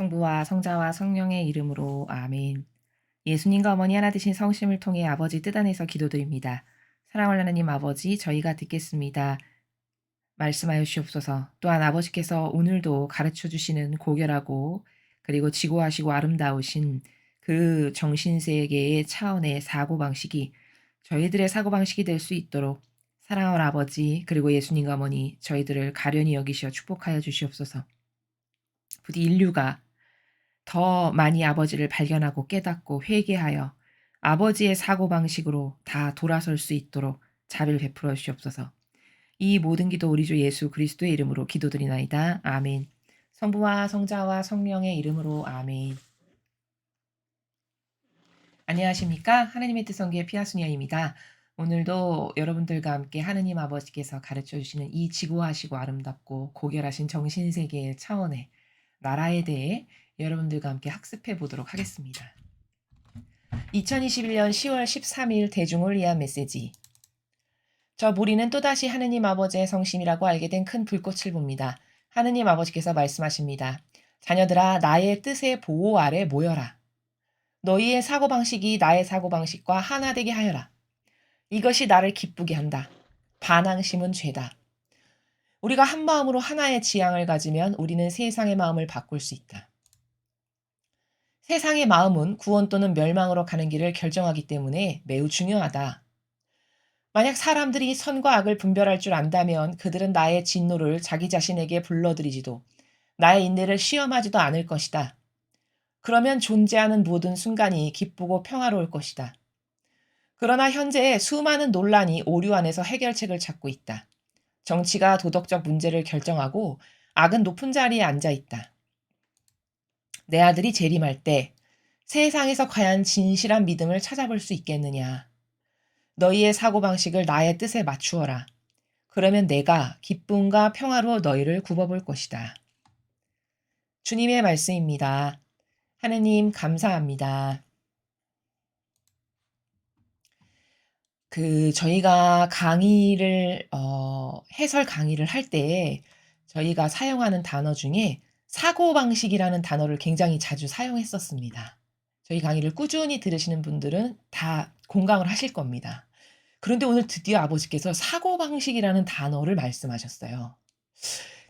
성부와 성자와 성령의 이름으로 아멘. 예수님과 어머니 하나 되신 성심을 통해 아버지 뜻 안에서 기도드립니다. 사랑하는 하나님 아버지, 저희가 듣겠습니다. 말씀하여 주시옵소서. 또한 아버지께서 오늘도 가르쳐 주시는 고결하고 그리고 지고하시고 아름다우신 그 정신세계의 차원의 사고방식이 저희들의 사고방식이 될 수 있도록 사랑하는 아버지 그리고 예수님과 어머니 저희들을 가련히 여기시어 축복하여 주시옵소서. 부디 인류가 더 많이 아버지를 발견하고 깨닫고 회개하여 아버지의 사고방식으로 다 돌아설 수 있도록 자비를 베풀어 주시옵소서. 이 모든 기도 우리 주 예수 그리스도의 이름으로 기도드리나이다. 아멘. 성부와 성자와 성령의 이름으로 아멘. 안녕하십니까? 하나님의 뜻성기의 피아순이야입니다. 오늘도 여러분들과 함께 하느님 아버지께서 가르쳐 주시는 이 지고하시고 아름답고 고결하신 정신세계의 차원의 나라에 대해 여러분들과 함께 학습해 보도록 하겠습니다. 2021년 10월 13일 대중을 위한 메시지. 저 무리는 또다시 하느님 아버지의 성심이라고 알게 된 큰 불꽃을 봅니다. 하느님 아버지께서 말씀하십니다. 자녀들아, 나의 뜻의 보호 아래 모여라. 너희의 사고방식이 나의 사고방식과 하나 되게 하여라. 이것이 나를 기쁘게 한다. 반항심은 죄다. 우리가 한 마음으로 하나의 지향을 가지면 우리는 세상의 마음을 바꿀 수 있다. 세상의 마음은 구원 또는 멸망으로 가는 길을 결정하기 때문에 매우 중요하다. 만약 사람들이 선과 악을 분별할 줄 안다면 그들은 나의 진노를 자기 자신에게 불러들이지도 나의 인내를 시험하지도 않을 것이다. 그러면 존재하는 모든 순간이 기쁘고 평화로울 것이다. 그러나 현재 수많은 논란이 오류 안에서 해결책을 찾고 있다. 정치가 도덕적 문제를 결정하고 악은 높은 자리에 앉아 있다. 내 아들이 재림할 때 세상에서 과연 진실한 믿음을 찾아볼 수 있겠느냐. 너희의 사고방식을 나의 뜻에 맞추어라. 그러면 내가 기쁨과 평화로 너희를 굽어볼 것이다. 주님의 말씀입니다. 하느님 감사합니다. 저희가 강의를 해설 강의를 할 때 저희가 사용하는 단어 중에 사고방식이라는 단어를 굉장히 자주 사용했었습니다. 저희 강의를 꾸준히 들으시는 분들은 다 공감을 하실 겁니다. 그런데 오늘 드디어 아버지께서 사고방식이라는 단어를 말씀하셨어요.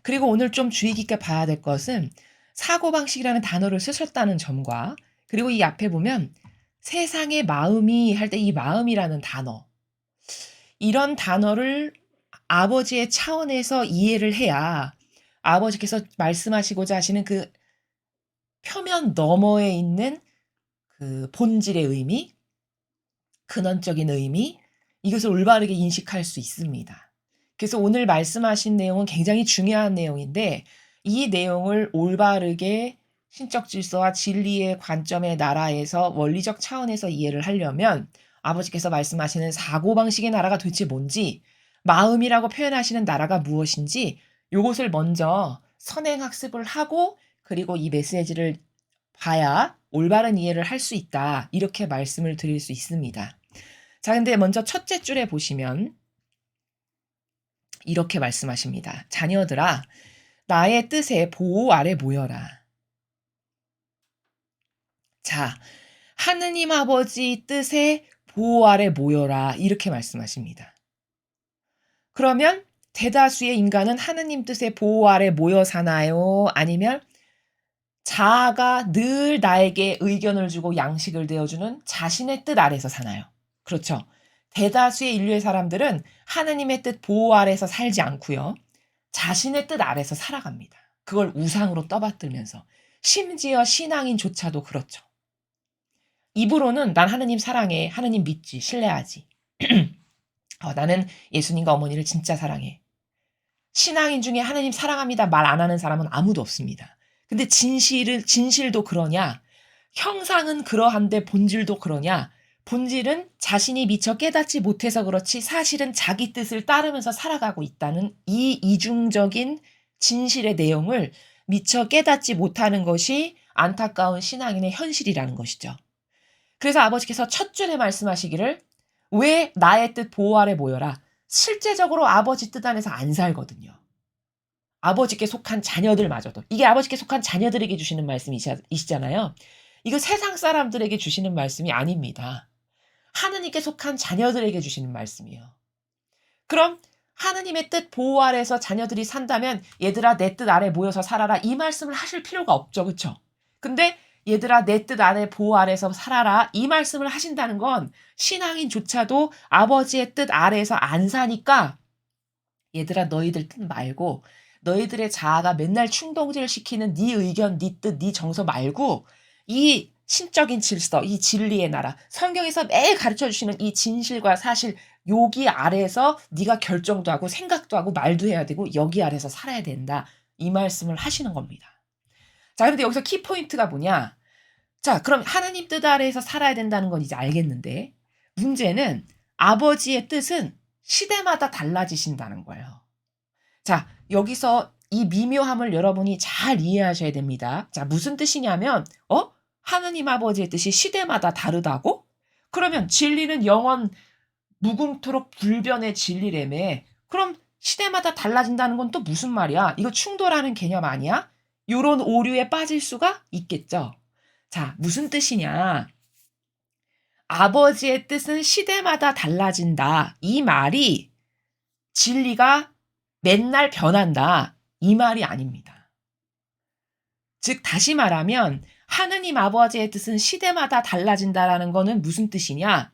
그리고 오늘 좀 주의 깊게 봐야 될 것은 사고방식이라는 단어를 쓰셨다는 점과 그리고 이 앞에 보면 세상의 마음이 할 때 이 마음이라는 단어 이런 단어를 아버지의 차원에서 이해를 해야 아버지께서 말씀하시고자 하시는 그 표면 너머에 있는 그 본질의 의미, 근원적인 의미, 이것을 올바르게 인식할 수 있습니다. 그래서 오늘 말씀하신 내용은 굉장히 중요한 내용인데 이 내용을 올바르게 신적 질서와 진리의 관점의 나라에서 원리적 차원에서 이해를 하려면 아버지께서 말씀하시는 사고방식의 나라가 도대체 뭔지, 마음이라고 표현하시는 나라가 무엇인지 요것을 먼저 선행학습을 하고 그리고 이 메시지를 봐야 올바른 이해를 할 수 있다. 이렇게 말씀을 드릴 수 있습니다. 자, 근데 먼저 첫째 줄에 보시면 이렇게 말씀하십니다. 자녀들아, 나의 뜻의 보호 아래 모여라. 자, 하느님 아버지 뜻의 보호 아래 모여라. 이렇게 말씀하십니다. 그러면 대다수의 인간은 하느님 뜻의 보호 아래 모여 사나요? 아니면 자아가 늘 나에게 의견을 주고 양식을 되어주는 자신의 뜻 아래서 사나요? 그렇죠. 대다수의 인류의 사람들은 하느님의 뜻 보호 아래서 살지 않고요. 자신의 뜻 아래서 살아갑니다. 그걸 우상으로 떠받들면서. 심지어 신앙인조차도 그렇죠. 입으로는 난 하느님 사랑해, 하느님 믿지, 신뢰하지. 나는 예수님과 어머니를 진짜 사랑해. 신앙인 중에 하느님 사랑합니다 말 안 하는 사람은 아무도 없습니다. 근데 진실도 그러냐? 형상은 그러한데 본질도 그러냐? 본질은 자신이 미처 깨닫지 못해서 그렇지 사실은 자기 뜻을 따르면서 살아가고 있다는 이 이중적인 진실의 내용을 미처 깨닫지 못하는 것이 안타까운 신앙인의 현실이라는 것이죠. 그래서 아버지께서 첫 줄에 말씀하시기를 왜 나의 뜻 보호 아래 모여라. 실제적으로 아버지 뜻 안에서 안 살거든요. 아버지께 속한 자녀들마저도. 이게 아버지께 속한 자녀들에게 주시는 말씀이시잖아요. 이거 세상 사람들에게 주시는 말씀이 아닙니다. 하느님께 속한 자녀들에게 주시는 말씀이에요. 그럼 하느님의 뜻 보호 아래에서 자녀들이 산다면 얘들아 내 뜻 아래 모여서 살아라 이 말씀을 하실 필요가 없죠. 그쵸? 근데 얘들아 내 뜻 아래 보호 아래에서 살아라 이 말씀을 하신다는 건 신앙인조차도 아버지의 뜻 아래에서 안 사니까 얘들아 너희들 뜻 말고 너희들의 자아가 맨날 충동질 시키는 네 의견, 네 뜻, 네 정서 말고 이 신적인 질서, 이 진리의 나라, 성경에서 매일 가르쳐주시는 이 진실과 사실 여기 아래에서 네가 결정도 하고 생각도 하고 말도 해야 되고 여기 아래에서 살아야 된다. 이 말씀을 하시는 겁니다. 자, 그런데 여기서 키포인트가 뭐냐? 자, 그럼 하나님 뜻 아래에서 살아야 된다는 건 이제 알겠는데 문제는 아버지의 뜻은 시대마다 달라지신다는 거예요. 자, 여기서 이 미묘함을 여러분이 잘 이해하셔야 됩니다. 자, 무슨 뜻이냐면 하느님 아버지의 뜻이 시대마다 다르다고? 그러면 진리는 영원 무궁토록 불변의 진리라며. 그럼 시대마다 달라진다는 건 또 무슨 말이야? 이거 충돌하는 개념 아니야? 요런 오류에 빠질 수가 있겠죠. 자, 무슨 뜻이냐? 아버지의 뜻은 시대마다 달라진다. 이 말이 진리가 맨날 변한다. 이 말이 아닙니다. 즉 다시 말하면 하느님 아버지의 뜻은 시대마다 달라진다라는 거는 무슨 뜻이냐?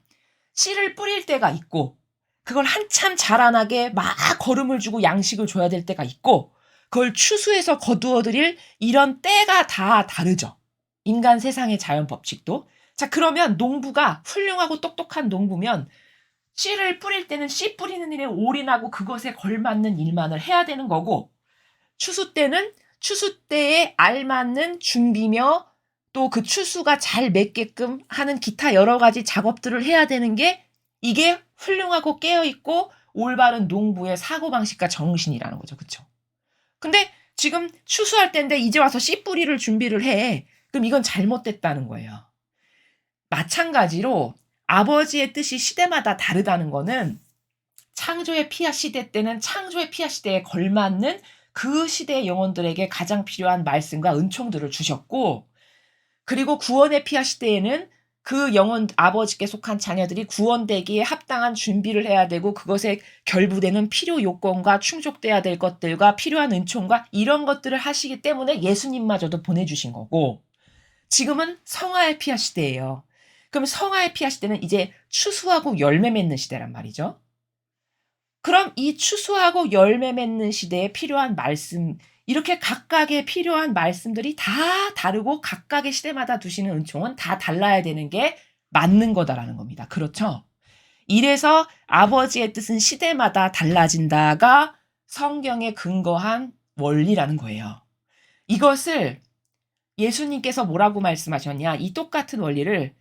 씨를 뿌릴 때가 있고 그걸 한참 자라나게 막 거름을 주고 양식을 줘야 될 때가 있고 그걸 추수해서 거두어들일 이런 때가 다 다르죠. 인간 세상의 자연 법칙도. 자, 그러면 농부가 훌륭하고 똑똑한 농부면 씨를 뿌릴 때는 씨 뿌리는 일에 올인하고 그것에 걸맞는 일만을 해야 되는 거고 추수 때는 추수 때에 알맞는 준비며 또 그 추수가 잘 맺게끔 하는 기타 여러 가지 작업들을 해야 되는 게 이게 훌륭하고 깨어있고 올바른 농부의 사고방식과 정신이라는 거죠. 그쵸? 근데 지금 추수할 때인데 이제 와서 씨 뿌리를 준비를 해. 그럼 이건 잘못됐다는 거예요. 마찬가지로 아버지의 뜻이 시대마다 다르다는 거는 창조의 피아 시대 때는 창조의 피아 시대에 걸맞는 그 시대의 영혼들에게 가장 필요한 말씀과 은총들을 주셨고 그리고 구원의 피아 시대에는 그 영혼 아버지께 속한 자녀들이 구원되기에 합당한 준비를 해야 되고 그것에 결부되는 필요 요건과 충족돼야 될 것들과 필요한 은총과 이런 것들을 하시기 때문에 예수님마저도 보내주신 거고 지금은 성화의 피아 시대예요. 그럼 성화의 피아 시대는 이제 추수하고 열매 맺는 시대란 말이죠. 그럼 이 추수하고 열매 맺는 시대에 필요한 말씀 이렇게 각각의 필요한 말씀들이 다 다르고 각각의 시대마다 두시는 은총은 다 달라야 되는 게 맞는 거다라는 겁니다. 그렇죠? 이래서 아버지의 뜻은 시대마다 달라진다가 성경에 근거한 원리라는 거예요. 이것을 예수님께서 뭐라고 말씀하셨냐? 이 똑같은 원리를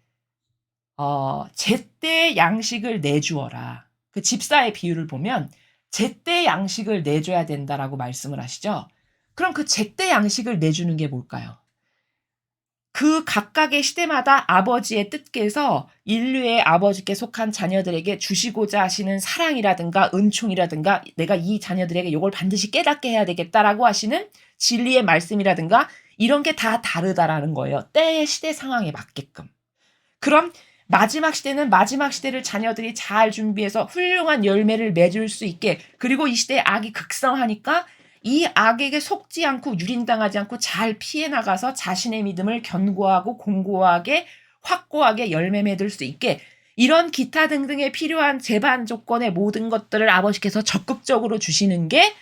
제때 양식을 내주어라. 그 집사의 비유를 보면 제때 양식을 내줘야 된다라고 말씀을 하시죠. 그럼 그 제때 양식을 내주는 게 뭘까요? 그 각각의 시대마다 아버지의 뜻께서 인류의 아버지께 속한 자녀들에게 주시고자 하시는 사랑이라든가 은총이라든가 내가 이 자녀들에게 이걸 반드시 깨닫게 해야 되겠다라고 하시는 진리의 말씀이라든가 이런 게 다 다르다라는 거예요. 때의 시대 상황에 맞게끔. 그럼 마지막 시대는 마지막 시대를 자녀들이 잘 준비해서 훌륭한 열매를 맺을 수 있게 그리고 이 시대에 악이 극성하니까 이 악에게 속지 않고 유린당하지 않고 잘 피해 나가서 자신의 믿음을 견고하고 공고하게 확고하게 열매 맺을 수 있게 이런 기타 등등의 필요한 제반 조건의 모든 것들을 아버지께서 적극적으로 주시는 게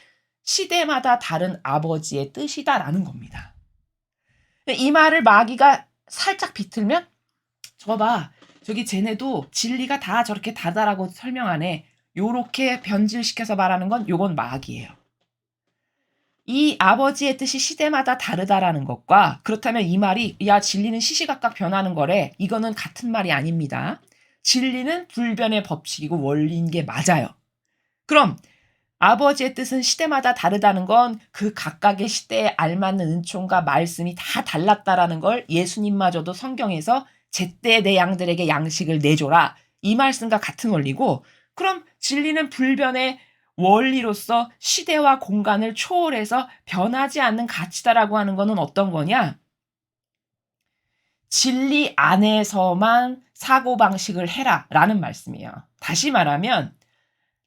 시대마다 다른 아버지의 뜻이다라는 겁니다. 이 말을 마귀가 살짝 비틀면 저거 봐. 저기 쟤네도 진리가 다 저렇게 다르다라고 설명하네. 요렇게 변질시켜서 말하는 건 요건 마귀예요. 이 아버지의 뜻이 시대마다 다르다라는 것과 그렇다면 이 말이 야 진리는 시시각각 변하는 거래. 이거는 같은 말이 아닙니다. 진리는 불변의 법칙이고 원리인 게 맞아요. 그럼 아버지의 뜻은 시대마다 다르다는 건 그 각각의 시대에 알맞는 은총과 말씀이 다 달랐다라는 걸 예수님마저도 성경에서 제때 내 양들에게 양식을 내줘라. 이 말씀과 같은 원리고 그럼 진리는 불변의 원리로서 시대와 공간을 초월해서 변하지 않는 가치다라고 하는 거는 어떤 거냐? 진리 안에서만 사고방식을 해라라는 말씀이에요. 다시 말하면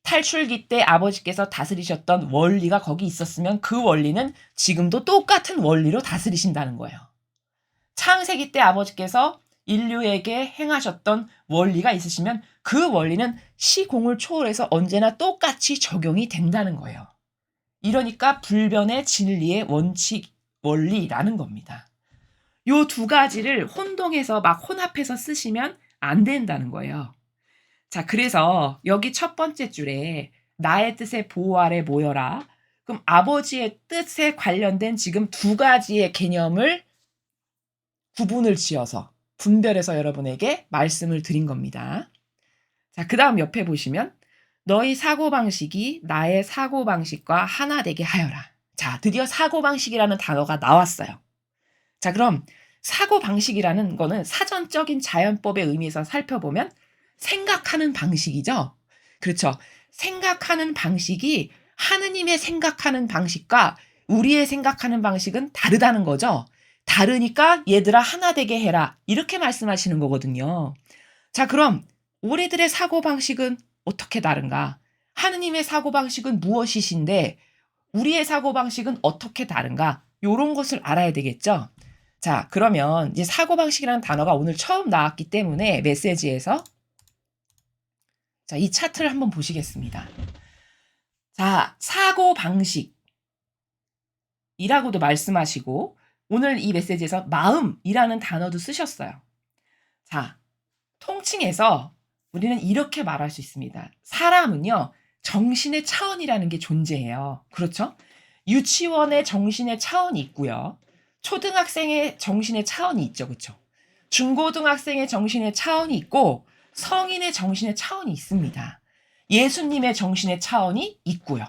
탈출기 때 아버지께서 다스리셨던 원리가 거기 있었으면 그 원리는 지금도 똑같은 원리로 다스리신다는 거예요. 창세기 때 아버지께서 인류에게 행하셨던 원리가 있으시면 그 원리는 시공을 초월해서 언제나 똑같이 적용이 된다는 거예요. 이러니까 불변의 진리의 원칙, 원리라는 겁니다. 요 두 가지를 혼동해서 막 혼합해서 쓰시면 안 된다는 거예요. 자, 그래서 여기 첫 번째 줄에 나의 뜻의 보호 아래 모여라. 그럼 아버지의 뜻에 관련된 지금 두 가지의 개념을 구분을 지어서 분별해서 여러분에게 말씀을 드린 겁니다. 자, 그 다음 옆에 보시면 너희 사고방식이 나의 사고방식과 하나 되게 하여라. 자, 드디어 사고방식이라는 단어가 나왔어요. 자, 그럼 사고방식이라는 거는 사전적인 자연법의 의미에서 살펴보면 생각하는 방식이죠. 그렇죠. 생각하는 방식이 하느님의 생각하는 방식과 우리의 생각하는 방식은 다르다는 거죠. 다르니까 얘들아 하나 되게 해라. 이렇게 말씀하시는 거거든요. 자, 그럼 우리들의 사고방식은 어떻게 다른가? 하느님의 사고방식은 무엇이신데 우리의 사고방식은 어떻게 다른가? 요런 것을 알아야 되겠죠. 자, 그러면 이제 사고방식이라는 단어가 오늘 처음 나왔기 때문에 메시지에서 자, 이 차트를 한번 보시겠습니다. 자, 사고방식이라고도 말씀하시고 오늘 이 메시지에서 마음이라는 단어도 쓰셨어요. 자, 통칭해서 우리는 이렇게 말할 수 있습니다. 사람은요, 정신의 차원이라는 게 존재해요. 그렇죠? 유치원의 정신의 차원이 있고요. 초등학생의 정신의 차원이 있죠. 그렇죠? 중고등학생의 정신의 차원이 있고 성인의 정신의 차원이 있습니다. 예수님의 정신의 차원이 있고요.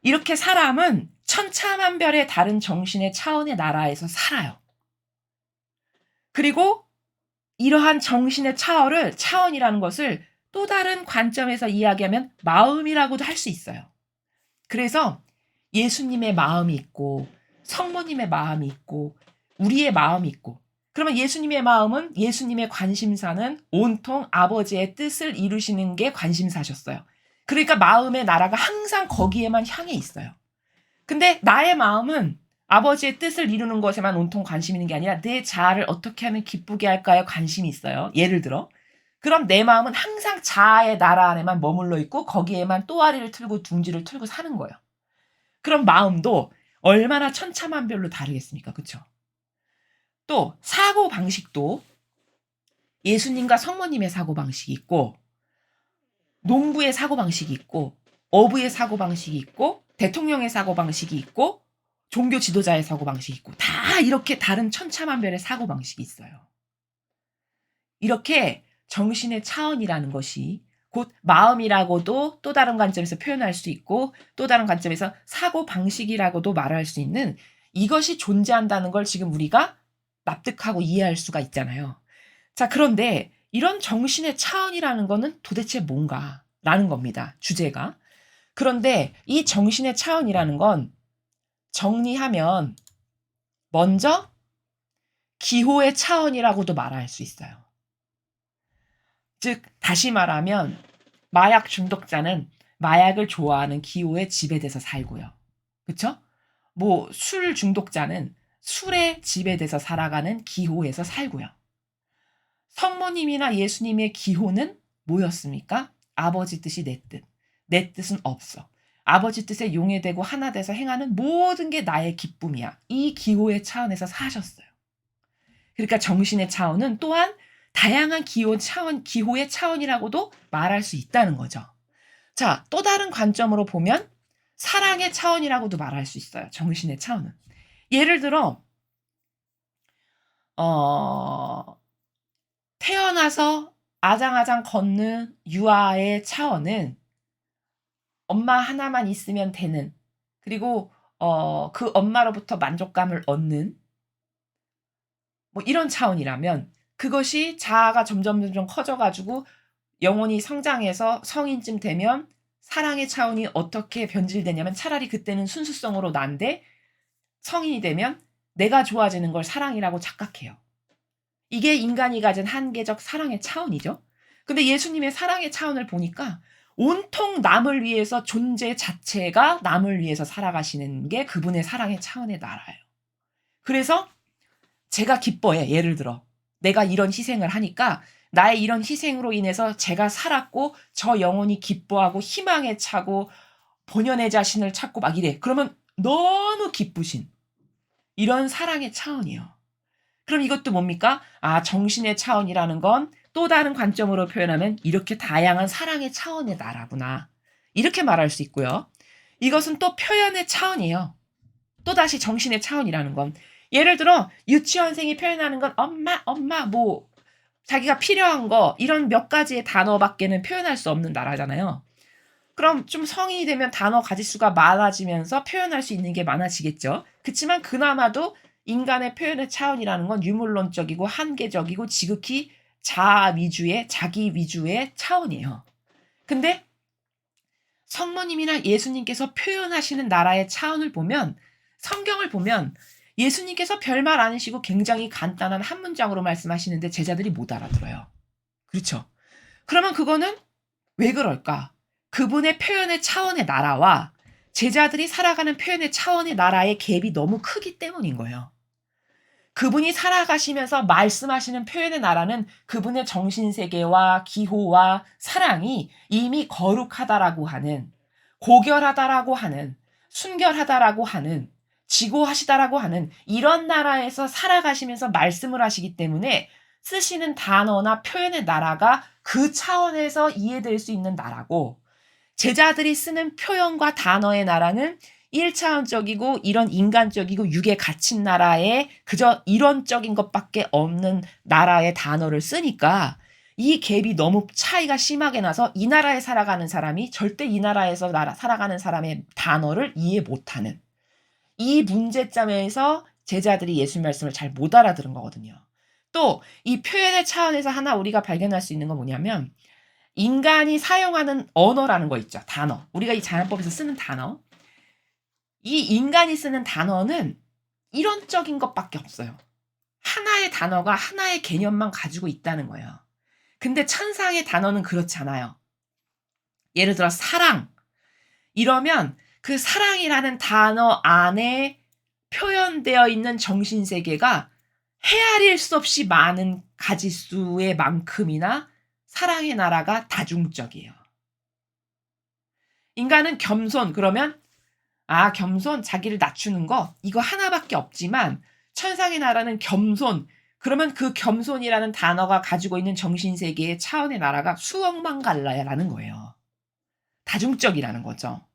이렇게 사람은 천차만별의 다른 정신의 차원의 나라에서 살아요. 그리고 이러한 정신의 차원이라는 것을 또 다른 관점에서 이야기하면 마음이라고도 할 수 있어요. 그래서 예수님의 마음이 있고 성모님의 마음이 있고 우리의 마음이 있고 그러면 예수님의 마음은 예수님의 관심사는 온통 아버지의 뜻을 이루시는 게 관심사셨어요. 그러니까 마음의 나라가 항상 거기에만 향해 있어요. 근데 나의 마음은 아버지의 뜻을 이루는 것에만 온통 관심 있는 게 아니라 내 자아를 어떻게 하면 기쁘게 할까에 관심이 있어요. 예를 들어. 그럼 내 마음은 항상 자아의 나라 안에만 머물러 있고 거기에만 또아리를 틀고 둥지를 틀고 사는 거예요. 그럼 마음도 얼마나 천차만별로 다르겠습니까? 그렇죠? 또 사고방식도 예수님과 성모님의 사고방식이 있고 농부의 사고방식이 있고 어부의 사고방식이 있고 대통령의 사고방식이 있고 종교 지도자의 사고방식이 있고 다 이렇게 다른 천차만별의 사고방식이 있어요. 이렇게 정신의 차원이라는 것이 곧 마음이라고도 또 다른 관점에서 표현할 수 있고 또 다른 관점에서 사고방식이라고도 말할 수 있는 이것이 존재한다는 걸 지금 우리가 납득하고 이해할 수가 있잖아요. 자, 그런데 이런 정신의 차원이라는 거는 도대체 뭔가라는 겁니다. 주제가. 그런데 이 정신의 차원이라는 건 정리하면 먼저 기호의 차원이라고도 말할 수 있어요. 즉 다시 말하면 마약 중독자는 마약을 좋아하는 기호에 지배돼서 살고요. 그렇죠? 뭐 술 중독자는 술에 지배돼서 살아가는 기호에서 살고요. 성모님이나 예수님의 기호는 뭐였습니까? 아버지 뜻이 내 뜻. 내 뜻은 없어. 아버지 뜻에 용해되고 하나 돼서 행하는 모든 게 나의 기쁨이야. 이 기호의 차원에서 사셨어요. 그러니까 정신의 차원은 또한 다양한 기호의 차원이라고도 말할 수 있다는 거죠. 자, 또 다른 관점으로 보면 사랑의 차원이라고도 말할 수 있어요. 정신의 차원은. 예를 들어 태어나서 아장아장 걷는 유아의 차원은 엄마 하나만 있으면 되는 그리고 그 엄마로부터 만족감을 얻는 뭐 이런 차원이라면 그것이 자아가 점점 커져가지고 영혼이 성장해서 성인쯤 되면 사랑의 차원이 어떻게 변질되냐면 차라리 그때는 순수성으로 난데 성인이 되면 내가 좋아지는 걸 사랑이라고 착각해요. 이게 인간이 가진 한계적 사랑의 차원이죠. 근데 예수님의 사랑의 차원을 보니까 온통 남을 위해서 존재 자체가 남을 위해서 살아가시는 게 그분의 사랑의 차원의 나라예요. 그래서 제가 기뻐해. 예를 들어 내가 이런 희생을 하니까 나의 이런 희생으로 인해서 제가 살았고 저 영혼이 기뻐하고 희망에 차고 본연의 자신을 찾고 막 이래. 그러면 너무 기쁘신 이런 사랑의 차원이에요. 그럼 이것도 뭡니까? 아, 정신의 차원이라는 건 또 다른 관점으로 표현하면 이렇게 다양한 사랑의 차원의 나라구나. 이렇게 말할 수 있고요. 이것은 또 표현의 차원이에요. 또다시 정신의 차원이라는 건. 예를 들어 유치원생이 표현하는 건 엄마, 엄마, 뭐 자기가 필요한 거 이런 몇 가지의 단어밖에는 표현할 수 없는 나라잖아요. 그럼 좀 성인이 되면 단어 가짓수가 많아지면서 표현할 수 있는 게 많아지겠죠. 그치만 그나마도 인간의 표현의 차원이라는 건 유물론적이고 한계적이고 지극히 자아 위주의 자기 위주의 차원이에요. 근데 성모님이나 예수님께서 표현하시는 나라의 차원을 보면 성경을 보면 예수님께서 별말 안 하시고 굉장히 간단한 한 문장으로 말씀하시는데 제자들이 못 알아들어요. 그렇죠? 그러면 그거는 왜 그럴까? 그분의 표현의 차원의 나라와 제자들이 살아가는 표현의 차원의 나라의 갭이 너무 크기 때문인 거예요. 그분이 살아가시면서 말씀하시는 표현의 나라는 그분의 정신세계와 기호와 사랑이 이미 거룩하다라고 하는, 고결하다라고 하는, 순결하다라고 하는, 지고하시다라고 하는 이런 나라에서 살아가시면서 말씀을 하시기 때문에 쓰시는 단어나 표현의 나라가 그 차원에서 이해될 수 있는 나라고, 제자들이 쓰는 표현과 단어의 나라는 1차원적이고 이런 인간적이고 육에 갇힌 나라에 그저 이론적인 것밖에 없는 나라의 단어를 쓰니까 이 갭이 너무 차이가 심하게 나서 이 나라에 살아가는 사람이 절대 이 나라에서 살아가는 사람의 단어를 이해 못하는 이 문제점에서 제자들이 예수님 말씀을 잘 못 알아들은 거거든요. 또 이 표현의 차원에서 하나 우리가 발견할 수 있는 건 뭐냐면 인간이 사용하는 언어라는 거 있죠. 단어. 우리가 이 자연법에서 쓰는 단어. 이 인간이 쓰는 단어는 이론적인 것밖에 없어요. 하나의 단어가 하나의 개념만 가지고 있다는 거예요. 근데 천상의 단어는 그렇지 않아요. 예를 들어 사랑. 이러면 그 사랑이라는 단어 안에 표현되어 있는 정신세계가 헤아릴 수 없이 많은 가지수의 만큼이나 사랑의 나라가 다중적이에요. 인간은 겸손 그러면 아, 겸손 자기를 낮추는 거 이거 하나밖에 없지만 천상의 나라는 겸손 그러면 그 겸손이라는 단어가 가지고 있는 정신세계의 차원의 나라가 수억만 갈라야라는 거예요. 다중적이라는 거죠.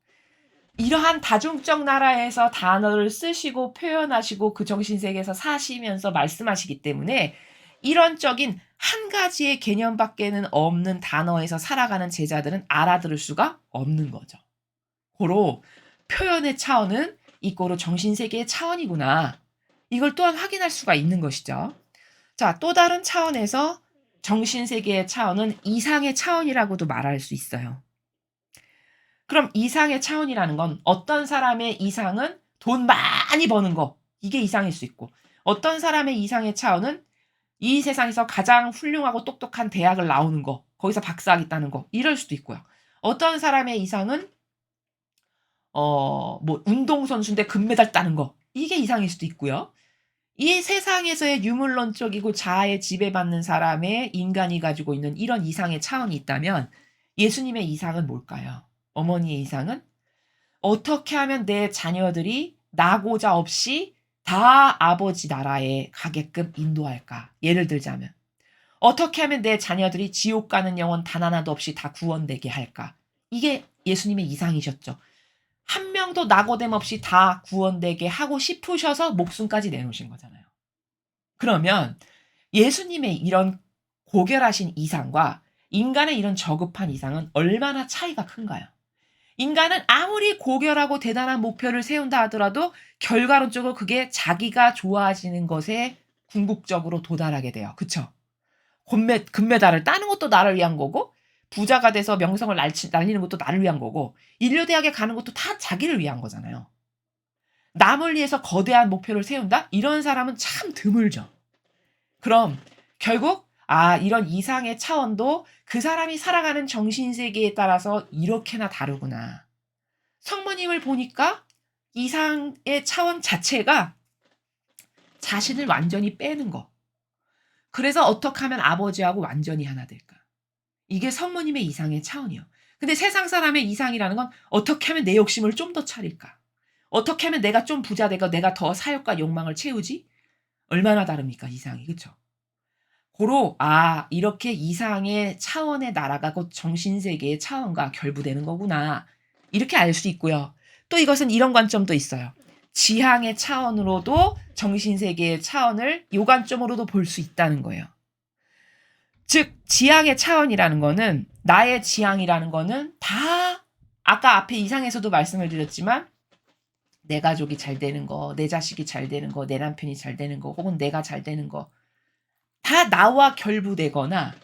이러한 다중적 나라에서 단어를 쓰시고 표현하시고 그 정신세계에서 사시면서 말씀하시기 때문에 이론적인 한 가지의 개념밖에는 없는 단어에서 살아가는 제자들은 알아들을 수가 없는 거죠. 고로 표현의 차원은 이꼬로 정신세계의 차원이구나. 이걸 또한 확인할 수가 있는 것이죠. 자, 또 다른 차원에서 정신세계의 차원은 이상의 차원이라고도 말할 수 있어요. 그럼 이상의 차원이라는 건 어떤 사람의 이상은 돈 많이 버는 거. 이게 이상일 수 있고 어떤 사람의 이상의 차원은 이 세상에서 가장 훌륭하고 똑똑한 대학을 나오는 거. 거기서 박사학위 따는 거. 이럴 수도 있고요. 어떤 사람의 이상은 뭐 운동선수인데 금메달 따는 거. 이게 이상일 수도 있고요. 이 세상에서의 유물론적이고 자아에 지배받는 사람의 인간이 가지고 있는 이런 이상의 차원이 있다면 예수님의 이상은 뭘까요? 어머니의 이상은 어떻게 하면 내 자녀들이 나고자 없이 다 아버지 나라에 가게끔 인도할까? 예를 들자면 어떻게 하면 내 자녀들이 지옥 가는 영혼 단 하나도 없이 다 구원되게 할까? 이게 예수님의 이상이셨죠. 한 명도 낙오됨 없이 다 구원되게 하고 싶으셔서 목숨까지 내놓으신 거잖아요. 그러면 예수님의 이런 고결하신 이상과 인간의 이런 저급한 이상은 얼마나 차이가 큰가요? 인간은 아무리 고결하고 대단한 목표를 세운다 하더라도 결과론적으로 그게 자기가 좋아지는 것에 궁극적으로 도달하게 돼요. 그쵸? 금메달을 따는 것도 나를 위한 거고 부자가 돼서 명성을 날리는 것도 나를 위한 거고 인류대학에 가는 것도 다 자기를 위한 거잖아요. 남을 위해서 거대한 목표를 세운다? 이런 사람은 참 드물죠. 그럼 결국 이런 이상의 차원도 그 사람이 살아가는 정신세계에 따라서 이렇게나 다르구나. 성모님을 보니까 이상의 차원 자체가 자신을 완전히 빼는 거. 그래서 어떻게 하면 아버지하고 완전히 하나 될까? 이게 성모님의 이상의 차원이요. 근데 세상 사람의 이상이라는 건 어떻게 하면 내 욕심을 좀 더 차릴까? 어떻게 하면 내가 좀 부자 되고 내가 더 사욕과 욕망을 채우지? 얼마나 다릅니까? 이상이. 그쵸? 고로 이렇게 이상의 차원의 나라가 곧 정신세계의 차원과 결부되는 거구나. 이렇게 알 수 있고요. 또 이것은 이런 관점도 있어요. 지향의 차원으로도 정신세계의 차원을 요 관점으로도 볼 수 있다는 거예요. 즉 지향의 차원이라는 거는 나의 지향이라는 거는 다 아까 앞에 이상에서도 말씀을 드렸지만 내 가족이 잘 되는 거, 내 자식이 잘 되는 거, 내 남편이 잘 되는 거, 혹은 내가 잘 되는 거 다 나와 결부되거나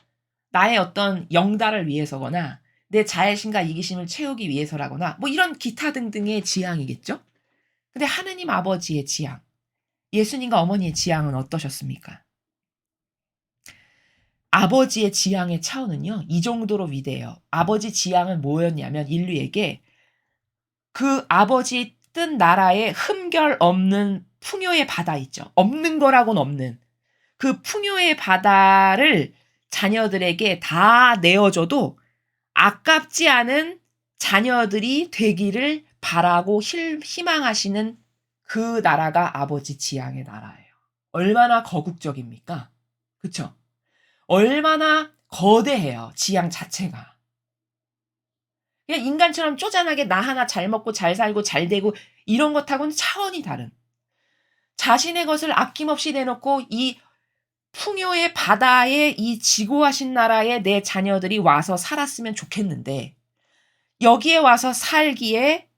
나의 어떤 영달을 위해서거나 내 자애심과 이기심을 채우기 위해서라거나 뭐 이런 기타 등등의 지향이겠죠. 근데 하느님 아버지의 지향, 예수님과 어머니의 지향은 어떠셨습니까? 아버지의 지향의 차원은요. 이 정도로 위대해요. 아버지 지향은 뭐였냐면 인류에게 그 아버지 뜬 나라에 흠결 없는 풍요의 바다 있죠. 없는 거라고는 없는 그 풍요의 바다를 자녀들에게 다 내어줘도 아깝지 않은 자녀들이 되기를 바라고 희망하시는 그 나라가 아버지 지향의 나라예요. 얼마나 거국적입니까? 그쵸? 얼마나 거대해요. 지향 자체가. 그냥 인간처럼 쪼잔하게 나 하나 잘 먹고 잘 살고 잘 되고 이런 것하고는 차원이 다른. 자신의 것을 아낌없이 내놓고 이 풍요의 바다에 이 지고하신 나라에 내 자녀들이 와서 살았으면 좋겠는데 여기에 와서 살기에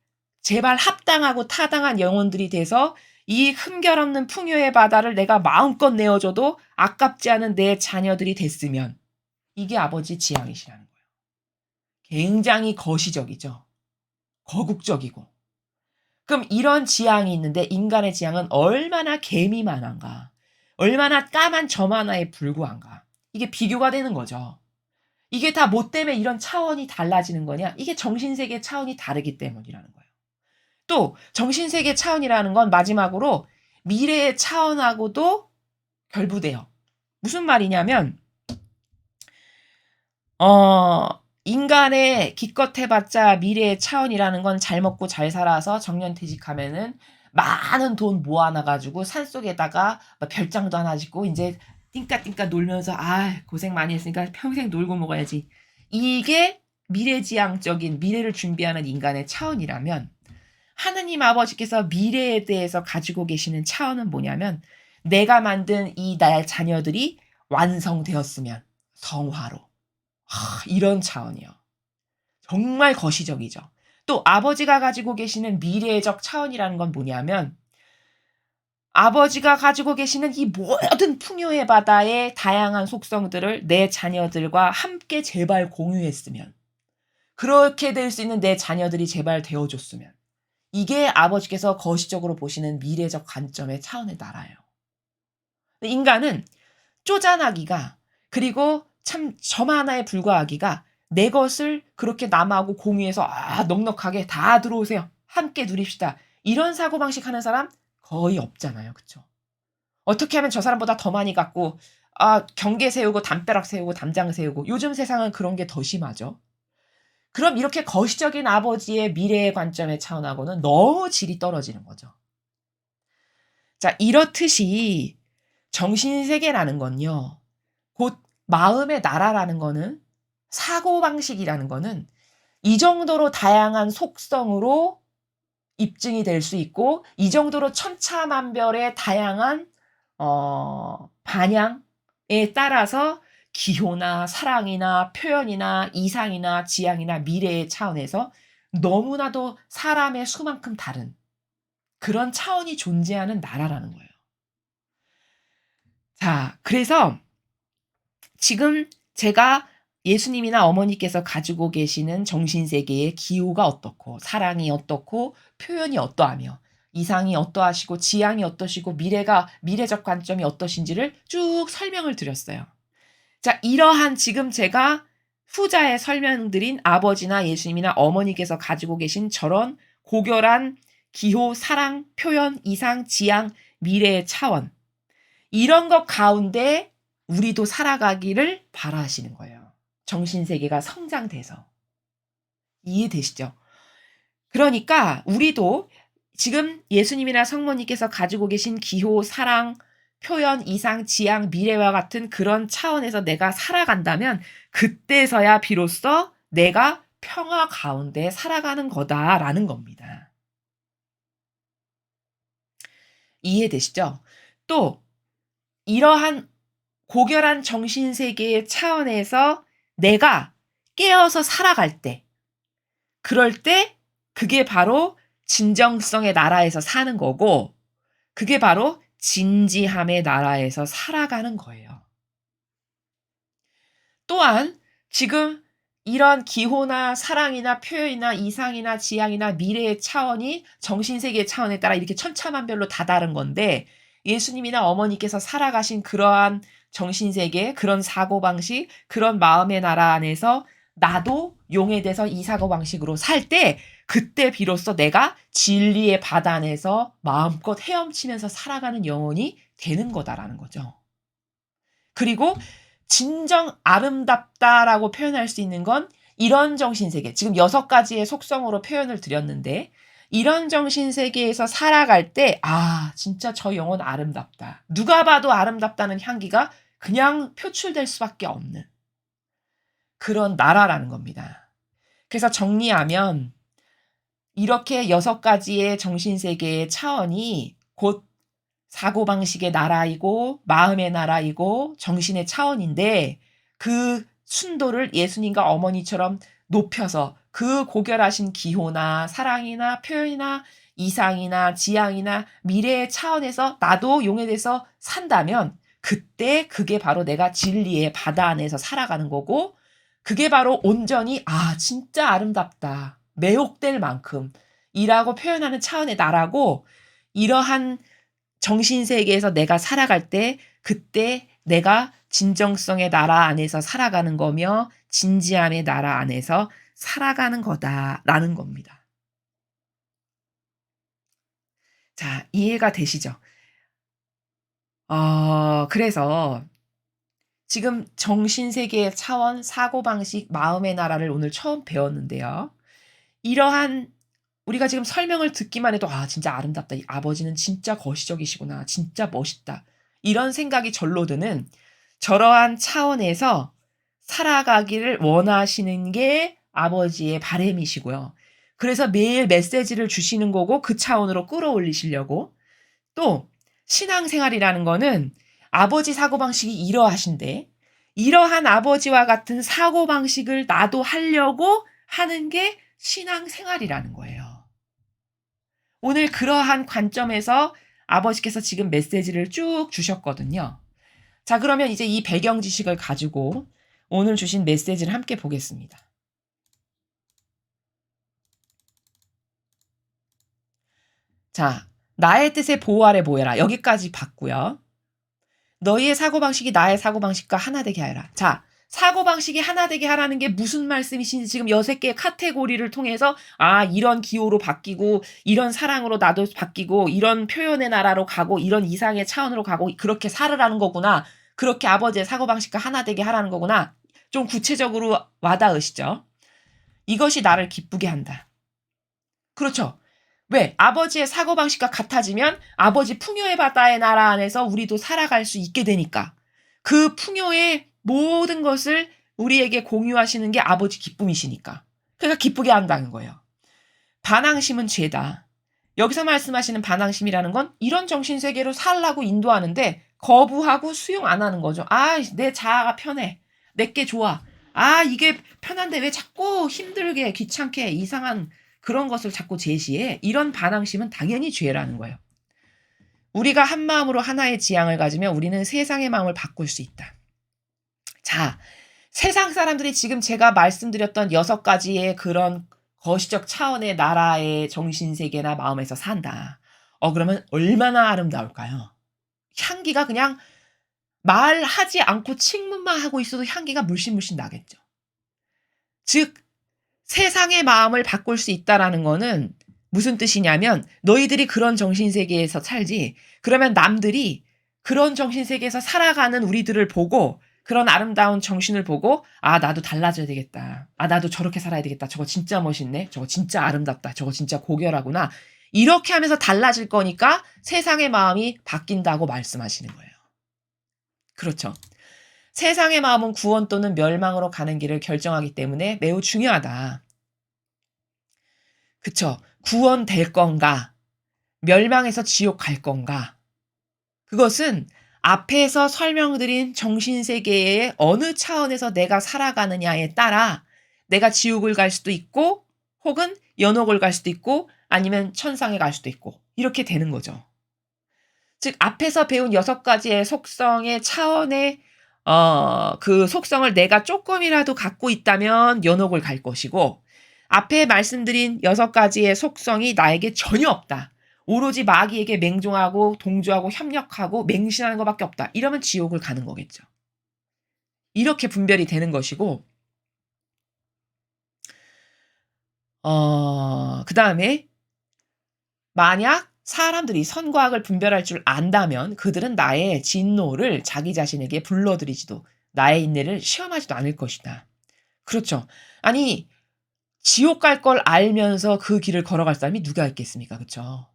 제발 합당하고 타당한 영혼들이 돼서 이 흠결 없는 풍요의 바다를 내가 마음껏 내어줘도 아깝지 않은 내 자녀들이 됐으면 이게 아버지 지향이시라는 거예요. 굉장히 거시적이죠. 거국적이고. 그럼 이런 지향이 있는데 인간의 지향은 얼마나 개미만한가. 얼마나 까만 점 하나에 불과한가. 이게 비교가 되는 거죠. 이게 다 뭐 때문에 이런 차원이 달라지는 거냐? 이게 정신세계 차원이 다르기 때문이라는 거예요. 또 정신세계 차원이라는 건 마지막으로 미래의 차원하고도 결부돼요. 무슨 말이냐면 인간의 기껏 해봤자 미래의 차원이라는 건 잘 먹고 잘 살아서 정년퇴직하면은 많은 돈 모아놔가지고 산속에다가 별장도 하나 짓고 이제 띵까띵까 놀면서 고생 많이 했으니까 평생 놀고 먹어야지. 이게 미래지향적인 미래를 준비하는 인간의 차원이라면 하느님 아버지께서 미래에 대해서 가지고 계시는 차원은 뭐냐면 내가 만든 이 나의 자녀들이 완성되었으면 성화로. 이런 차원이요. 정말 거시적이죠. 또 아버지가 가지고 계시는 미래적 차원이라는 건 뭐냐면 아버지가 가지고 계시는 이 모든 풍요의 바다의 다양한 속성들을 내 자녀들과 함께 제발 공유했으면 그렇게 될 수 있는 내 자녀들이 제발 되어줬으면 이게 아버지께서 거시적으로 보시는 미래적 관점의 차원의 나라예요. 인간은 쪼잔하기가 그리고 참 점 하나에 불과하기가 내 것을 그렇게 남하고 공유해서 넉넉하게 다 들어오세요. 함께 누립시다. 이런 사고방식 하는 사람 거의 없잖아요. 그쵸? 어떻게 하면 저 사람보다 더 많이 갖고 경계 세우고 담벼락 세우고 담장 세우고 요즘 세상은 그런 게 더 심하죠. 그럼 이렇게 거시적인 아버지의 미래의 관점의 차원하고는 너무 질이 떨어지는 거죠. 자, 이렇듯이 정신세계라는 건요. 곧 마음의 나라라는 거는 사고방식이라는 거는 이 정도로 다양한 속성으로 입증이 될 수 있고 이 정도로 천차만별의 다양한 반향에 따라서 기호나 사랑이나 표현이나 이상이나 지향이나 미래의 차원에서 너무나도 사람의 수만큼 다른 그런 차원이 존재하는 나라라는 거예요. 자, 그래서 지금 제가 예수님이나 어머니께서 가지고 계시는 정신세계의 기호가 어떻고 사랑이 어떻고 표현이 어떠하며 이상이 어떠하시고 지향이 어떠시고 미래적 관점이 어떠신지를 쭉 설명을 드렸어요. 자, 이러한 지금 제가 후자에 설명드린 아버지나 예수님이나 어머니께서 가지고 계신 저런 고결한 기호, 사랑, 표현, 이상, 지향, 미래의 차원, 이런 것 가운데 우리도 살아가기를 바라시는 거예요. 정신세계가 성장돼서. 이해되시죠? 그러니까 우리도 지금 예수님이나 성모님께서 가지고 계신 기호, 사랑, 표현, 이상, 지향, 미래와 같은 그런 차원에서 내가 살아간다면 그때서야 비로소 내가 평화 가운데 살아가는 거다라는 겁니다. 이해되시죠? 또 이러한 고결한 정신세계의 차원에서 내가 깨어서 살아갈 때, 그럴 때 그게 바로 진정성의 나라에서 사는 거고 그게 바로 진지함의 나라에서 살아가는 거예요. 또한 지금 이런 기호나 사랑이나 표현이나 이상이나 지향이나 미래의 차원이 정신세계의 차원에 따라 이렇게 천차만별로 다 다른 건데 예수님이나 어머니께서 살아가신 그러한 정신세계, 그런 사고방식, 그런 마음의 나라 안에서 나도 용해돼서 이 사고방식으로 살 때 그때 비로소 내가 진리의 바다 안에서 마음껏 헤엄치면서 살아가는 영혼이 되는 거다라는 거죠. 그리고 진정 아름답다라고 표현할 수 있는 건 이런 정신세계, 지금 6가지의 속성으로 표현을 드렸는데 이런 정신세계에서 살아갈 때 진짜 저 영혼 아름답다. 누가 봐도 아름답다는 향기가 그냥 표출될 수밖에 없는 그런 나라라는 겁니다. 그래서 정리하면 이렇게 6가지의 정신세계의 차원이 곧 사고방식의 나라이고 마음의 나라이고 정신의 차원인데 그 순도를 예수님과 어머니처럼 높여서 그 고결하신 기호나 사랑이나 표현이나 이상이나 지향이나 미래의 차원에서 나도 용해돼서 산다면 그때 그게 바로 내가 진리의 바다 안에서 살아가는 거고 그게 바로 온전히 진짜 아름답다. 매혹될 만큼 이라고 표현하는 차원의 나라고 이러한 정신세계에서 내가 살아갈 때 그때 내가 진정성의 나라 안에서 살아가는 거며 진지함의 나라 안에서 살아가는 거다라는 겁니다. 자, 이해가 되시죠? 그래서 지금 정신세계의 차원, 사고방식, 마음의 나라를 오늘 처음 배웠는데요. 이러한 우리가 지금 설명을 듣기만 해도 진짜 아름답다. 이 아버지는 진짜 거시적이시구나. 진짜 멋있다. 이런 생각이 절로 드는 저러한 차원에서 살아가기를 원하시는 게 아버지의 바람이시고요. 그래서 매일 메시지를 주시는 거고 그 차원으로 끌어올리시려고 또 신앙생활이라는 거는 아버지 사고방식이 이러하신데 이러한 아버지와 같은 사고방식을 나도 하려고 하는 게 신앙생활이라는 거예요. 오늘 그러한 관점에서 아버지께서 지금 메시지를 쭉 주셨거든요. 자, 그러면 이제 이 배경 지식을 가지고 오늘 주신 메시지를 함께 보겠습니다. 자, 나의 뜻에 보호 아래 모여라. 여기까지 봤고요. 너희의 사고방식이 나의 사고방식과 하나 되게 하여라. 자, 사고방식이 하나 되게 하라는 게 무슨 말씀이신지 지금 6개의 카테고리를 통해서 이런 기호로 바뀌고 이런 사랑으로 나도 바뀌고 이런 표현의 나라로 가고 이런 이상의 차원으로 가고 그렇게 살으라는 거구나. 그렇게 아버지의 사고방식과 하나 되게 하라는 거구나. 좀 구체적으로 와닿으시죠? 이것이 나를 기쁘게 한다. 그렇죠. 왜? 아버지의 사고방식과 같아지면 아버지 풍요의 바다의 나라 안에서 우리도 살아갈 수 있게 되니까 그 풍요의 모든 것을 우리에게 공유하시는 게 아버지 기쁨이시니까. 그러니까 기쁘게 한다는 거예요. 반항심은 죄다. 여기서 말씀하시는 반항심이라는 건 이런 정신세계로 살라고 인도하는데 거부하고 수용 안 하는 거죠. 내 자아가 편해. 내게 좋아. 이게 편한데 왜 자꾸 힘들게 귀찮게 이상한 그런 것을 자꾸 제시해. 이런 반항심은 당연히 죄라는 거예요. 우리가 한 마음으로 하나의 지향을 가지면 우리는 세상의 마음을 바꿀 수 있다. 자, 세상 사람들이 지금 제가 말씀드렸던 6가지의 그런 거시적 차원의 나라의 정신세계나 마음에서 산다. 그러면 얼마나 아름다울까요? 향기가 그냥 말하지 않고 침문만 하고 있어도 향기가 물씬 나겠죠. 즉 세상의 마음을 바꿀 수 있다라는 거는 무슨 뜻이냐면 너희들이 그런 정신세계에서 살지, 그러면 남들이 그런 정신세계에서 살아가는 우리들을 보고 그런 아름다운 정신을 보고 나도 달라져야 되겠다. 나도 저렇게 살아야 되겠다. 저거 진짜 멋있네. 저거 진짜 아름답다. 저거 진짜 고결하구나. 이렇게 하면서 달라질 거니까 세상의 마음이 바뀐다고 말씀하시는 거예요. 그렇죠. 세상의 마음은 구원 또는 멸망으로 가는 길을 결정하기 때문에 매우 중요하다. 그쵸. 구원될 건가? 멸망해서 지옥 갈 건가? 그것은 앞에서 설명드린 정신세계의 어느 차원에서 내가 살아가느냐에 따라 내가 지옥을 갈 수도 있고 혹은 연옥을 갈 수도 있고 아니면 천상에 갈 수도 있고 이렇게 되는 거죠. 즉 앞에서 배운 6가지의 속성의 차원의 그 속성을 내가 조금이라도 갖고 있다면 연옥을 갈 것이고 앞에 말씀드린 6가지의 속성이 나에게 전혀 없다. 오로지 마귀에게 맹종하고 동조하고 협력하고 맹신하는 것밖에 없다. 이러면 지옥을 가는 거겠죠. 이렇게 분별이 되는 것이고 그 다음에 만약 사람들이 선과 악을 분별할 줄 안다면 그들은 나의 진노를 자기 자신에게 불러들이지도 나의 인내를 시험하지도 않을 것이다. 그렇죠. 아니 지옥 갈 걸 알면서 그 길을 걸어갈 사람이 누가 있겠습니까? 그렇죠.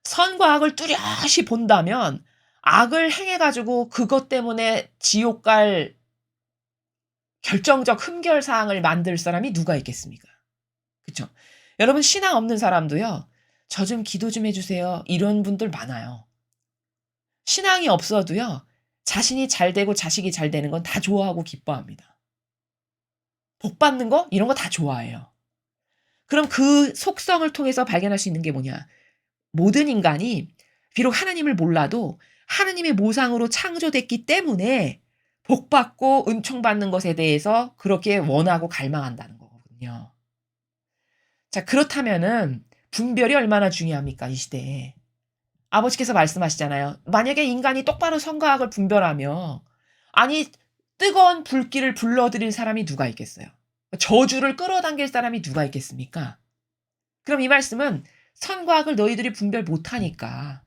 선과 악을 뚜렷이 본다면 악을 행해가지고 그것 때문에 지옥 갈 결정적 흠결사항을 만들 사람이 누가 있겠습니까? 그렇죠. 여러분 신앙 없는 사람도요. 저 좀 기도 좀 해주세요. 이런 분들 많아요. 신앙이 없어도요. 자신이 잘 되고 자식이 잘 되는 건 다 좋아하고 기뻐합니다. 복 받는 거 이런 거 다 좋아해요. 그럼 그 속성을 통해서 발견할 수 있는 게 뭐냐. 모든 인간이 비록 하나님을 몰라도 하나님의 모상으로 창조됐기 때문에 복받고 은총받는 것에 대해서 그렇게 원하고 갈망한다는 거거든요. 자, 그렇다면은 분별이 얼마나 중요합니까? 이 시대에. 아버지께서 말씀하시잖아요. 만약에 인간이 똑바로 선과 악을 분별하며 아니 뜨거운 불길을 불러들일 사람이 누가 있겠어요? 저주를 끌어당길 사람이 누가 있겠습니까? 그럼 이 말씀은 선과 악을 너희들이 분별 못하니까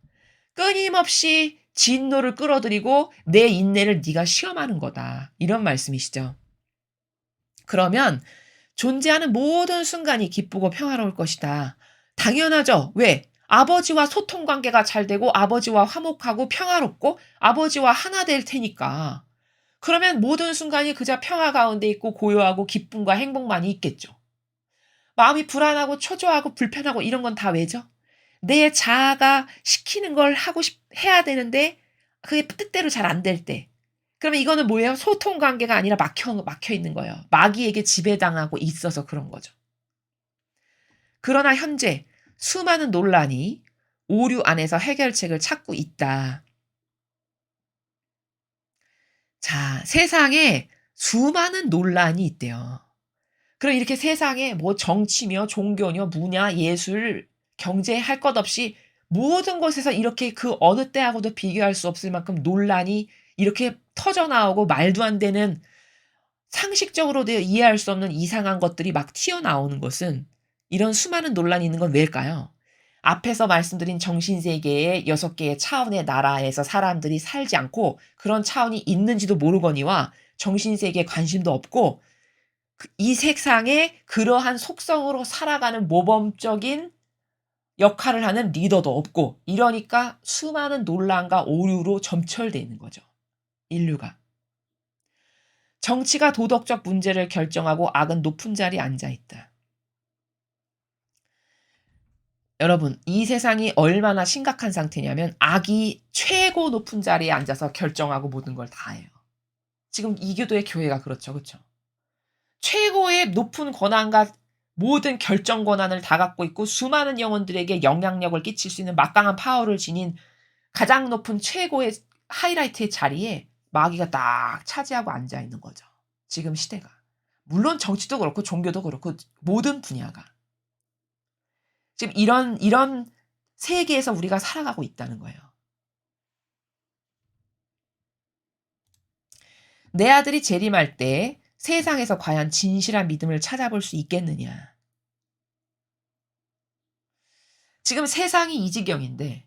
끊임없이 진노를 끌어들이고 내 인내를 네가 시험하는 거다. 이런 말씀이시죠. 그러면 존재하는 모든 순간이 기쁘고 평화로울 것이다. 당연하죠. 왜? 아버지와 소통 관계가 잘 되고 아버지와 화목하고 평화롭고 아버지와 하나 될 테니까. 그러면 모든 순간이 그저 평화 가운데 있고 고요하고 기쁨과 행복만이 있겠죠. 마음이 불안하고 초조하고 불편하고 이런 건 다 왜죠? 내 자아가 시키는 걸 해야 되는데 그게 뜻대로 잘 안 될 때. 그러면 이거는 뭐예요? 소통 관계가 아니라 막혀 있는 거예요. 마귀에게 지배당하고 있어서 그런 거죠. 그러나 현재 수많은 논란이 오류 안에서 해결책을 찾고 있다. 자, 세상에 수많은 논란이 있대요. 그럼 이렇게 세상에 뭐 정치며 종교며 문화, 예술, 경제 할 것 없이 모든 것에서 이렇게 그 어느 때하고도 비교할 수 없을 만큼 논란이 이렇게 터져나오고 말도 안 되는 상식적으로도 이해할 수 없는 이상한 것들이 막 튀어나오는 것은 이런 수많은 논란이 있는 건 왜일까요? 앞에서 말씀드린 정신세계의 6개의 차원의 나라에서 사람들이 살지 않고 그런 차원이 있는지도 모르거니와 정신세계에 관심도 없고 이 세상에 그러한 속성으로 살아가는 모범적인 역할을 하는 리더도 없고 이러니까 수많은 논란과 오류로 점철되어 있는 거죠. 인류가. 정치가 도덕적 문제를 결정하고 악은 높은 자리에 앉아있다. 여러분 이 세상이 얼마나 심각한 상태냐면 악이 최고 높은 자리에 앉아서 결정하고 모든 걸 다 해요. 지금 이교도의 교회가 그렇죠. 그렇죠? 최고의 높은 권한과 모든 결정 권한을 다 갖고 있고 수많은 영혼들에게 영향력을 끼칠 수 있는 막강한 파워를 지닌 가장 높은 최고의 하이라이트의 자리에 마귀가 딱 차지하고 앉아 있는 거죠. 지금 시대가. 물론 정치도 그렇고 종교도 그렇고 모든 분야가. 지금 이런 세계에서 우리가 살아가고 있다는 거예요. 내 아들이 재림할 때 세상에서 과연 진실한 믿음을 찾아볼 수 있겠느냐. 지금 세상이 이 지경인데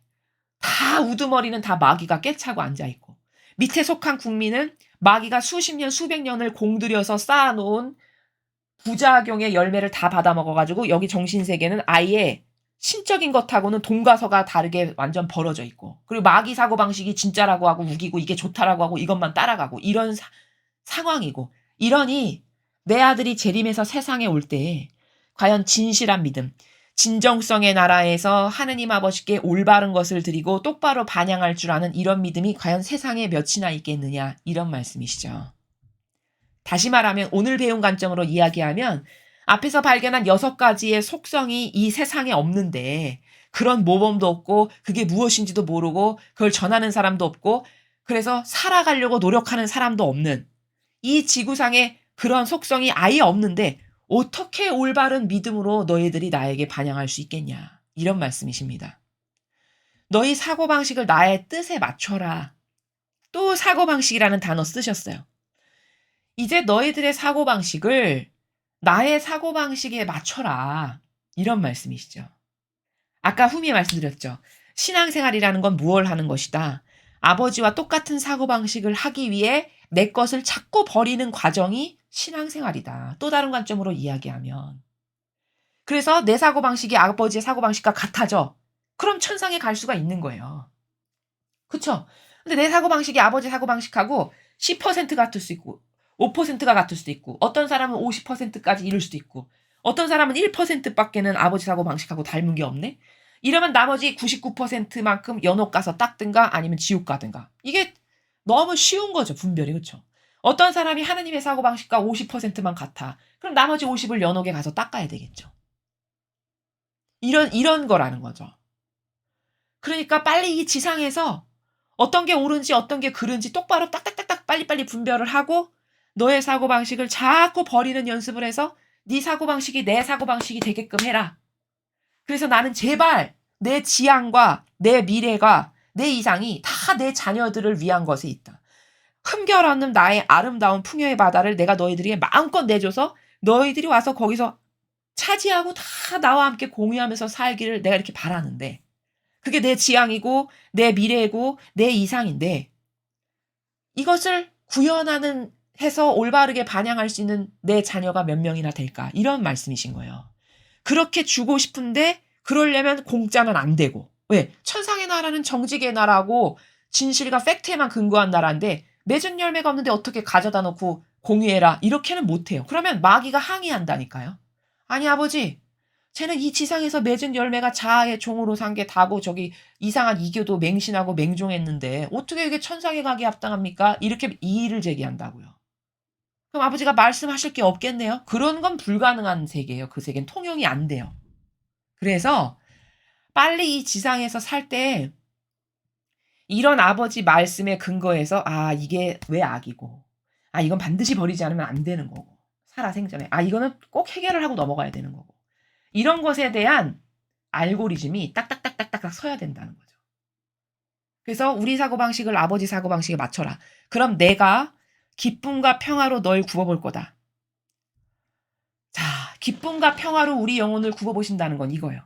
다 우두머리는 다 마귀가 꿰차고 앉아있고 밑에 속한 국민은 마귀가 수십 년 수백 년을 공들여서 쌓아놓은 부작용의 열매를 다 받아먹어가지고 여기 정신세계는 아예 신적인 것하고는 동가서가 다르게 완전 벌어져 있고 그리고 마귀 사고방식이 진짜라고 하고 우기고 이게 좋다라고 하고 이것만 따라가고 이런 상황이고 이러니 내 아들이 재림해서 세상에 올 때 과연 진실한 믿음 진정성의 나라에서 하느님 아버지께 올바른 것을 드리고 똑바로 반영할 줄 아는 이런 믿음이 과연 세상에 몇이나 있겠느냐 이런 말씀이시죠. 다시 말하면 오늘 배운 관점으로 이야기하면 앞에서 발견한 6가지의 속성이 이 세상에 없는데 그런 모범도 없고 그게 무엇인지도 모르고 그걸 전하는 사람도 없고 그래서 살아가려고 노력하는 사람도 없는 이 지구상에 그런 속성이 아예 없는데 어떻게 올바른 믿음으로 너희들이 나에게 반영할 수 있겠냐 이런 말씀이십니다. 너희 사고방식을 나의 뜻에 맞춰라. 또 사고방식이라는 단어 쓰셨어요. 이제 너희들의 사고방식을 나의 사고방식에 맞춰라. 이런 말씀이시죠. 아까 후미에 말씀드렸죠. 신앙생활이라는 건 무엇을 하는 것이다. 아버지와 똑같은 사고방식을 하기 위해 내 것을 자꾸 버리는 과정이 신앙생활이다. 또 다른 관점으로 이야기하면. 그래서 내 사고방식이 아버지의 사고방식과 같아져. 그럼 천상에 갈 수가 있는 거예요. 그쵸? 근데 내 사고방식이 아버지 사고방식하고 10% 같을 수 있고 5%가 같을 수도 있고 어떤 사람은 50%까지 이룰 수도 있고 어떤 사람은 1%밖에는 아버지 사고방식하고 닮은 게 없네? 이러면 나머지 99%만큼 연옥 가서 닦든가 아니면 지옥 가든가. 이게 너무 쉬운 거죠. 분별이. 그렇죠? 어떤 사람이 하느님의 사고방식과 50%만 같아. 그럼 나머지 50을 연옥에 가서 닦아야 되겠죠. 이런 거라는 거죠. 그러니까 빨리 이 지상에서 어떤 게 옳은지 어떤 게 그른지 똑바로 딱딱딱딱 빨리빨리 분별을 하고 너의 사고방식을 자꾸 버리는 연습을 해서 네 사고방식이 내 사고방식이 되게끔 해라. 그래서 나는 제발 내 지향과 내 미래가 내 이상이 다 내 자녀들을 위한 것에 있다. 흠결없는 나의 아름다운 풍요의 바다를 내가 너희들에게 마음껏 내줘서 너희들이 와서 거기서 차지하고 다 나와 함께 공유하면서 살기를 내가 이렇게 바라는데 그게 내 지향이고 내 미래고 내 이상인데 이것을 구현하는 해서 올바르게 반영할 수 있는 내 자녀가 몇 명이나 될까 이런 말씀이신 거예요. 그렇게 주고 싶은데 그러려면 공짜는 안 되고 왜? 천상의 나라는 정직의 나라고 진실과 팩트에만 근거한 나라인데 맺은 열매가 없는데 어떻게 가져다 놓고 공유해라 이렇게는 못해요. 그러면 마귀가 항의한다니까요. 아니 아버지 쟤는 이 지상에서 맺은 열매가 자아의 종으로 산 게 다고 저기 이상한 이교도 맹신하고 맹종했는데 어떻게 이게 천상에 가게 합당합니까? 이렇게 이의를 제기한다고요. 그럼 아버지가 말씀하실 게 없겠네요. 그런 건 불가능한 세계예요. 그 세계는 통용이 안 돼요. 그래서 빨리 이 지상에서 살 때 이런 아버지 말씀에 근거해서 아 이게 왜 악이고 아 이건 반드시 버리지 않으면 안 되는 거고 살아생전에 아 이거는 꼭 해결을 하고 넘어가야 되는 거고 이런 것에 대한 알고리즘이 딱딱딱딱딱 서야 된다는 거죠. 그래서 우리 사고방식을 아버지 사고방식에 맞춰라. 그럼 내가 기쁨과 평화로 널 굽어볼 거다. 자, 기쁨과 평화로 우리 영혼을 굽어보신다는 건 이거예요.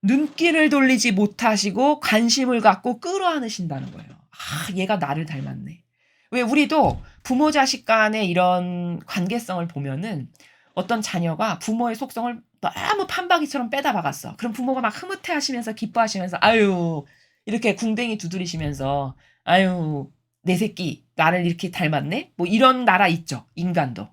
눈길을 돌리지 못하시고 관심을 갖고 끌어안으신다는 거예요. 아, 얘가 나를 닮았네. 왜 우리도 부모 자식 간의 이런 관계성을 보면은 어떤 자녀가 부모의 속성을 너무 판박이처럼 빼다 박았어. 그럼 부모가 막 흐뭇해하시면서 기뻐하시면서 아유 이렇게 궁뎅이 두드리시면서 아유 내 새끼 나를 이렇게 닮았네? 뭐 이런 나라 있죠. 인간도.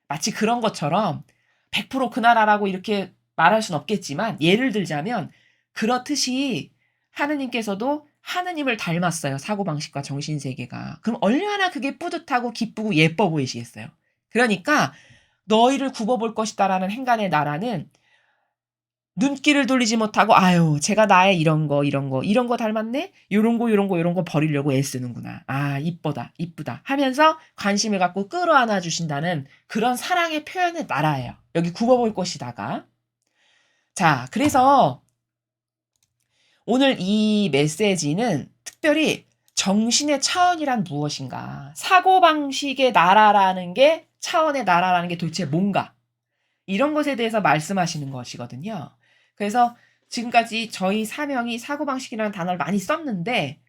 마치 그런 것처럼 100%그 나라라고 이렇게 말할 순 없겠지만 예를 들자면 그렇듯이 하느님께서도 하느님을 닮았어요. 사고방식과 정신세계가. 그럼 얼마나 그게 뿌듯하고 기쁘고 예뻐 보이시겠어요. 그러니까 너희를 굽어볼 것이다라는 행간의 나라는 눈길을 돌리지 못하고 '아유 제가 나의 이런 거 닮았네. 요런 거 버리려고 애쓰는구나. 아 이쁘다, 이쁘다.' 하면서 관심을 갖고 끌어안아 주신다는 그런 사랑의 표현의 나라예요. 여기 굽어볼 것이다가. 자 그래서 오늘 이 메시지는 특별히 정신의 차원이란 무엇인가? 사고방식의 나라라는 게 차원의 나라라는 게 도대체 뭔가? 이런 것에 대해서 말씀하시는 것이거든요. 그래서 지금까지 저희 사명이 사고방식이라는 단어를 많이 썼는데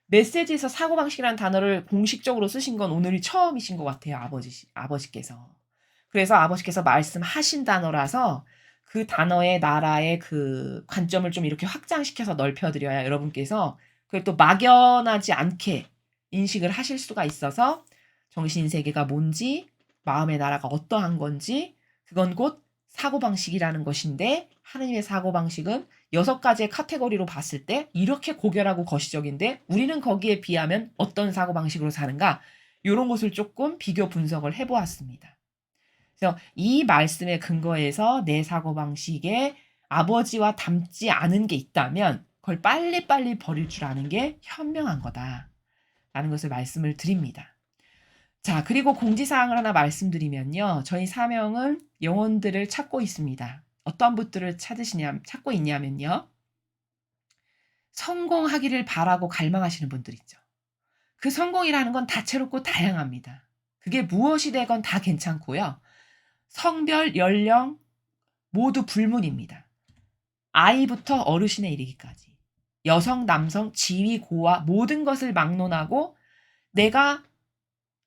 메시지에서 사고방식이라는 단어를 공식적으로 쓰신 건 오늘이 처음이신 것 같아요, 아버지께서. 그래서 아버지께서 말씀하신 단어라서 그 단어의 나라의 그 관점을 좀 이렇게 확장시켜서 넓혀 드려야 여러분께서 그걸 또 막연하지 않게 인식을 하실 수가 있어서 정신 세계가 뭔지, 마음의 나라가 어떠한 건지 그건 곧 사고방식이라는 것인데 하느님의 사고방식은 6가지의 카테고리로 봤을 때 이렇게 고결하고 거시적인데 우리는 거기에 비하면 어떤 사고방식으로 사는가? 요런 것을 조금 비교 분석을 해 보았습니다. 그래서 이 말씀의 근거에서 내 사고방식에 아버지와 닮지 않은 게 있다면 그걸 빨리빨리 버릴 줄 아는 게 현명한 거다라는 것을 말씀을 드립니다. 자 그리고 공지사항을 하나 말씀드리면요. 저희 사명은 영혼들을 찾고 있습니다. 어떤 분들을 찾고 있냐면요. 성공하기를 바라고 갈망하시는 분들 있죠. 그 성공이라는 건 다채롭고 다양합니다. 그게 무엇이 되건 다 괜찮고요. 성별, 연령 모두 불문입니다. 아이부터 어르신에 이르기까지. 여성, 남성, 지위, 고와 모든 것을 막론하고 내가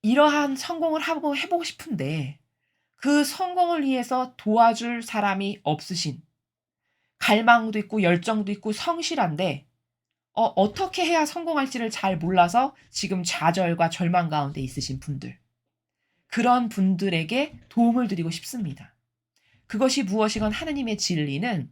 이러한 성공을 해보고 싶은데 그 성공을 위해서 도와줄 사람이 없으신 갈망도 있고 열정도 있고 성실한데 어떻게 해야 성공할지를 잘 몰라서 지금 좌절과 절망 가운데 있으신 분들. 그런 분들에게 도움을 드리고 싶습니다. 그것이 무엇이건 하느님의 진리는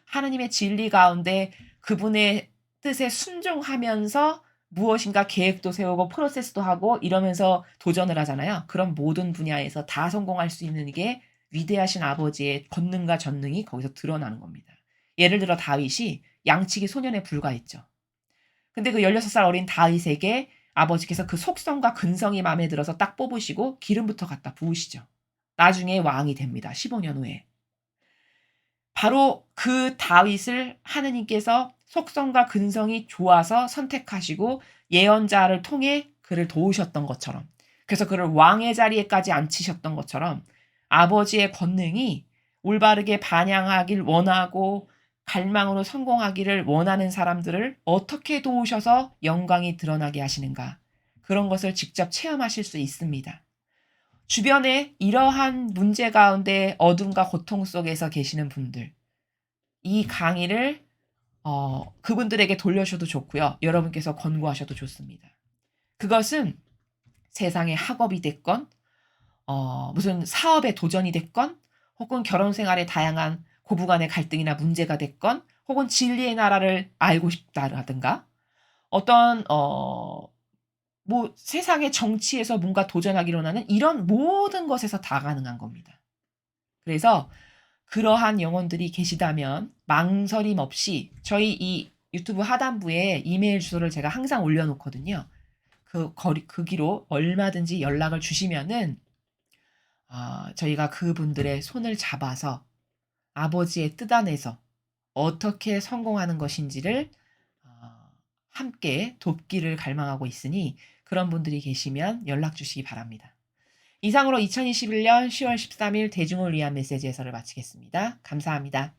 하느님의 진리 가운데 그분의 뜻에 순종하면서 무엇인가 계획도 세우고 프로세스도 하고 이러면서 도전을 하잖아요. 그런 모든 분야에서 다 성공할 수 있는 게 위대하신 아버지의 권능과 전능이 거기서 드러나는 겁니다. 예를 들어 다윗이 양치기 소년에 불과했죠. 근데 그 16살 어린 다윗에게 아버지께서 그 속성과 근성이 마음에 들어서 딱 뽑으시고 기름부터 갖다 부으시죠. 나중에 왕이 됩니다. 15년 후에. 바로 그 다윗을 하느님께서 속성과 근성이 좋아서 선택하시고 예언자를 통해 그를 도우셨던 것처럼 그래서 그를 왕의 자리에까지 앉히셨던 것처럼 아버지의 권능이 올바르게 반영하길 원하고 갈망으로 성공하기를 원하는 사람들을 어떻게 도우셔서 영광이 드러나게 하시는가 그런 것을 직접 체험하실 수 있습니다. 주변에 이러한 문제 가운데 어둠과 고통 속에서 계시는 분들, 이 강의를 그분들에게 돌려셔도 좋고요. 여러분께서 권고하셔도 좋습니다. 그것은 세상의 학업이 됐건, 무슨 사업에 도전이 됐건, 혹은 결혼 생활의 다양한 고부간의 갈등이나 문제가 됐건, 혹은 진리의 나라를 알고 싶다라든가, 어떤 세상의 정치에서 뭔가 도전하기로 하는 이런 모든 것에서 다 가능한 겁니다. 그래서 그러한 영혼들이 계시다면 망설임 없이 저희 이 유튜브 하단부에 이메일 주소를 제가 항상 올려놓거든요. 그 기로 얼마든지 연락을 주시면은 저희가 그분들의 손을 잡아서 아버지의 뜻 안에서 어떻게 성공하는 것인지를 함께 돕기를 갈망하고 있으니 그런 분들이 계시면 연락 주시기 바랍니다. 이상으로 2021년 10월 13일 대중을 위한 메시지 해설을 마치겠습니다. 감사합니다.